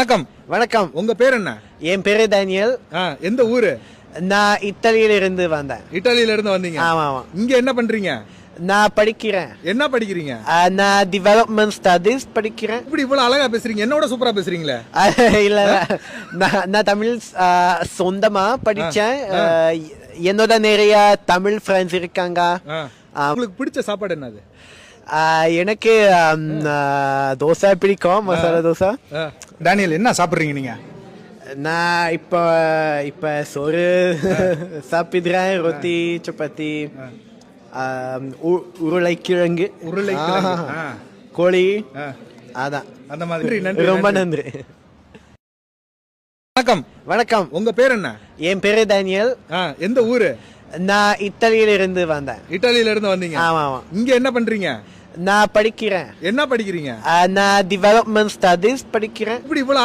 வணக்கம். வணக்கம். உங்க பேர் என்ன? என் பேரு டேனியல். எந்த ஊரு? நான் இத்தாலியில இருந்து வந்தேன். இத்தாலியில இருந்து வந்தீங்க? ஆமா ஆமா. இங்க என்ன பண்றீங்க? நான் படிக்கிறேன். என்ன படிக்கிறீங்க? நான் டெவலப்மெண்ட் ஸ்டடீஸ் படிக்கிறேன். இப்படி இவ்வளவு அழகா பேசுறீங்க, என்னோட சூப்பரா பேசுறீங்களே. இல்ல நான் தமிழ் சொந்தமா படிச்சேன். என்னோட நிறைய தமிழ் ஃப்ரெண்ட்ஸ் இருக்காங்க. உங்களுக்கு பிடிச்ச சாப்பாடு என்னது? எனக்கு தோசை பிடிக்கும், மசாலா தோசை. டேனியல், என்ன சாப்பிடுறீங்க நீங்க? நான் இப்ப சோறு சாப்பிடுறேன், ரொட்டி, சப்பாத்தி, உருளைக்கிழங்கு, கோழி, அதான் அந்த மாதிரி. நன்றி, ரொம்ப நன்றி. வணக்கம். வணக்கம். உங்க பேர் என்ன? என் பேரு டேனியல். எந்த ஊரு? நான் இத்தாலியில இருந்து வந்தேன். இத்தாலியில இருந்து வந்தீங்க? ஆமா ஆமா. இங்க என்ன பண்றீங்க? நான் படிக்கிறேன். என்ன படிக்கிறீங்க? நான் டெவலப்மெண்ட் ஸ்டடீஸ் படிக்கிறேன். இப்படி இவ்வளவு